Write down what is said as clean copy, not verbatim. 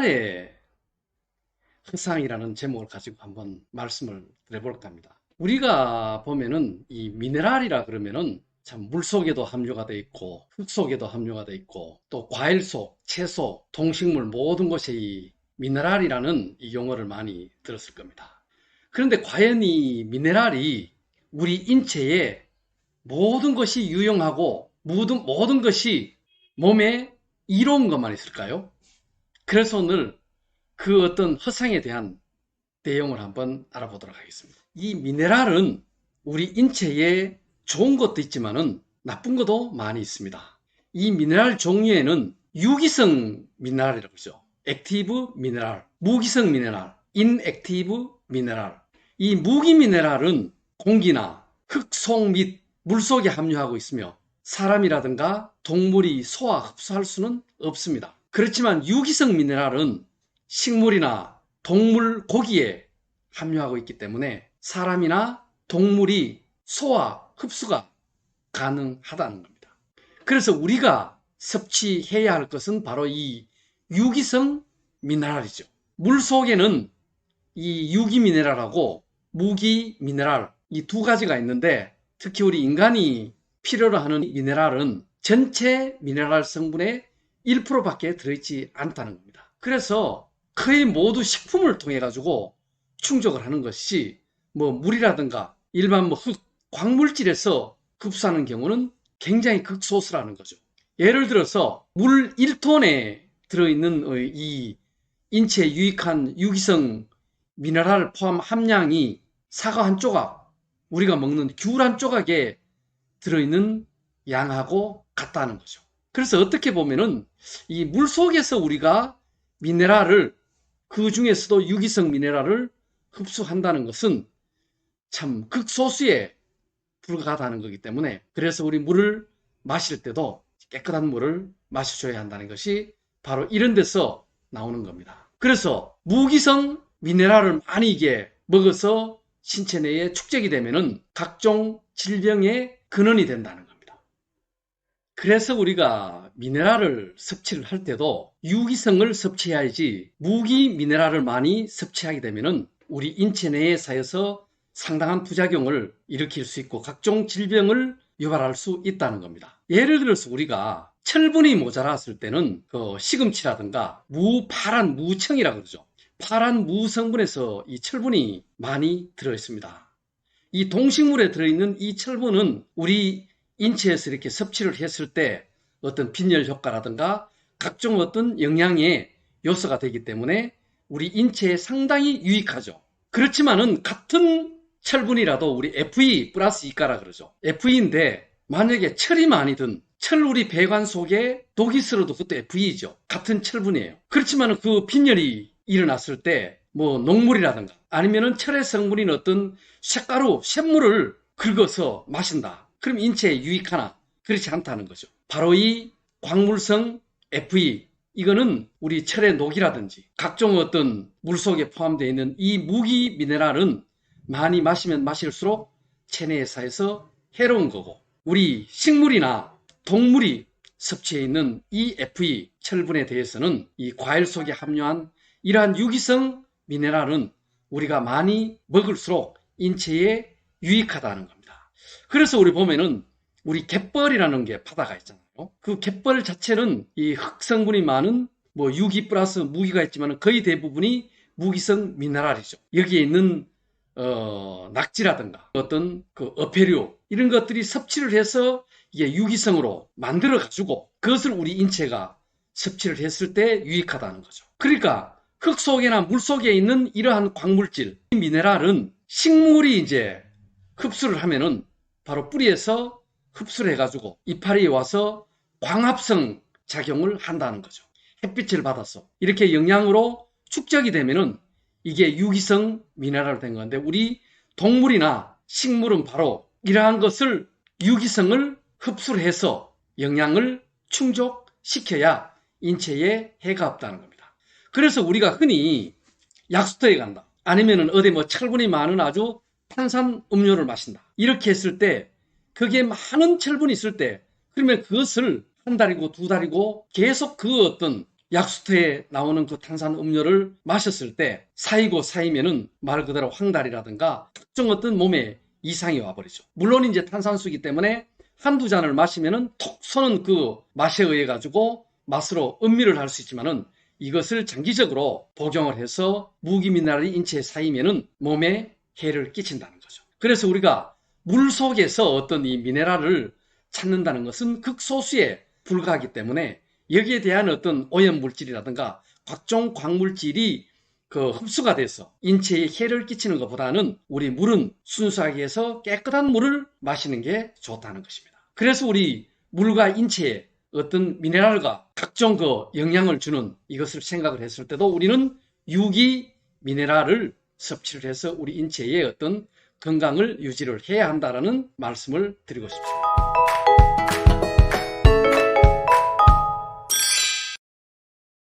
미네랄의 허상이라는 제목을 가지고 한번 말씀을 드려볼까 합니다. 우리가 보면은 이 미네랄이라 그러면은 참 물속에도 함유가 돼 있고 흙 속에도 함유가 돼 있고 또 과일 속, 채소, 동식물 모든 것에 이 미네랄이라는 이 용어를 많이 들었을 겁니다. 그런데 과연 이 미네랄이 우리 인체에 모든 것이 유용하고 모든 것이 몸에 이로운 것만 있을까요? 그래서 오늘 그 어떤 허상에 대한 내용을 한번 알아보도록 하겠습니다. 이 미네랄은 우리 인체에 좋은 것도 있지만은 나쁜 것도 많이 있습니다. 이 미네랄 종류에는 유기성 미네랄이라고 그러죠. 액티브 미네랄, 무기성 미네랄, 인액티브 미네랄. 이 무기 미네랄은 공기나 흙 속 및 물속에 함유하고 있으며 사람이라든가 동물이 소화 흡수할 수는 없습니다. 그렇지만 유기성 미네랄은 식물이나 동물, 고기에 함유하고 있기 때문에 사람이나 동물이 소화, 흡수가 가능하다는 겁니다. 그래서 우리가 섭취해야 할 것은 바로 이 유기성 미네랄이죠. 물 속에는 이 유기 미네랄하고 무기 미네랄 이 두 가지가 있는데 특히 우리 인간이 필요로 하는 미네랄은 전체 미네랄 성분의 1%밖에 들어있지 않다는 겁니다. 그래서 거의 모두 식품을 통해 가지고 충족을 하는 것이 뭐 물이라든가 일반 뭐 흙, 광물질에서 흡수하는 경우는 굉장히 극소수라는 거죠. 예를 들어서 물 1톤에 들어있는 이 인체에 유익한 유기성 미네랄 포함 함량이 사과 한 조각, 우리가 먹는 귤 한 조각에 들어있는 양하고 같다는 거죠. 그래서 어떻게 보면은 이 물 속에서 우리가 미네랄을 그 중에서도 유기성 미네랄을 흡수한다는 것은 참 극소수에 불과하다는 거기 때문에 그래서 우리 물을 마실 때도 깨끗한 물을 마셔줘야 한다는 것이 바로 이런 데서 나오는 겁니다. 그래서 무기성 미네랄을 많이 이게 먹어서 신체 내에 축적이 되면은 각종 질병의 근원이 된다는 겁니다. 그래서 우리가 미네랄을 섭취를 할 때도 유기성을 섭취해야지 무기 미네랄을 많이 섭취하게 되면은 우리 인체 내에 쌓여서 상당한 부작용을 일으킬 수 있고 각종 질병을 유발할 수 있다는 겁니다. 예를 들어서 우리가 철분이 모자랐을 때는 그 시금치라든가 파란 무청이라고 그러죠. 파란 무 성분에서 이 철분이 많이 들어있습니다. 이 동식물에 들어있는 이 철분은 우리 인체에서 이렇게 섭취를 했을 때 어떤 빈혈 효과라든가 각종 어떤 영양의 요소가 되기 때문에 우리 인체에 상당히 유익하죠. 그렇지만은 같은 철분이라도 우리 Fe 플러스 이가라 그러죠. Fe인데 만약에 철이 많이 든 철 우리 배관 속에 독이 있어도 그것도 Fe죠. 같은 철분이에요. 그렇지만은 그 빈혈이 일어났을 때 뭐 녹물이라든가 아니면은 철의 성분인 어떤 쇳가루, 쇳물을 긁어서 마신다. 그럼 인체에 유익하나? 그렇지 않다는 거죠. 바로 이 광물성 Fe 이거는 우리 철의 녹이라든지 각종 어떤 물속에 포함되어 있는 이 무기 미네랄은 많이 마시면 마실수록 체내에 쌓여서 해로운 거고 우리 식물이나 동물이 섭취해 있는 이 Fe 철분에 대해서는 이 과일 속에 함유한 이러한 유기성 미네랄은 우리가 많이 먹을수록 인체에 유익하다는 겁니다. 그래서 우리 보면은 우리 갯벌이라는 게 바다가 있잖아요. 그 갯벌 자체는 이 흙 성분이 많은 뭐 유기 플러스 무기가 있지만 거의 대부분이 무기성 미네랄이죠. 여기에 있는 낙지라든가 어떤 그 어패류 이런 것들이 섭취를 해서 이게 유기성으로 만들어 가지고 그것을 우리 인체가 섭취를 했을 때 유익하다는 거죠. 그러니까 흙 속에나 물 속에 있는 이러한 광물질, 미네랄은 식물이 이제 흡수를 하면은 바로 뿌리에서 흡수를 해가지고 이파리에 와서 광합성 작용을 한다는 거죠. 햇빛을 받아서 이렇게 영양으로 축적이 되면은 이게 유기성 미네랄로 된 건데 우리 동물이나 식물은 바로 이러한 것을 유기성을 흡수를 해서 영양을 충족시켜야 인체에 해가 없다는 겁니다. 그래서 우리가 흔히 약수터에 간다. 아니면은 어디 뭐 철분이 많은 아주 탄산 음료를 마신다. 이렇게 했을 때 거기에 많은 철분이 있을 때 그러면 그것을 한 달이고 두 달이고 계속 그 어떤 약수터에 나오는 그 탄산 음료를 마셨을 때 쌓이면은 말 그대로 황달이라든가 특정 어떤 몸에 이상이 와버리죠. 물론 이제 탄산수이기 때문에 한두 잔을 마시면은 톡 쏘는 그 맛에 의해 가지고 맛으로 음미를 할 수 있지만은 이것을 장기적으로 복용을 해서 무기미네랄이 인체에 쌓이면은 몸에 해를 끼친다는 거죠. 그래서 우리가 물 속에서 어떤 이 미네랄을 찾는다는 것은 극소수에 불과하기 때문에 여기에 대한 어떤 오염물질이라든가 각종 광물질이 그 흡수가 돼서 인체에 해를 끼치는 것보다는 우리 물은 순수하게 해서 깨끗한 물을 마시는 게 좋다는 것입니다. 그래서 우리 물과 인체에 어떤 미네랄과 각종 그 영향을 주는 이것을 생각을 했을 때도 우리는 유기 미네랄을 섭취를 해서 우리 인체의 어떤 건강을 유지를 해야 한다는 말씀을 드리고 싶습니다.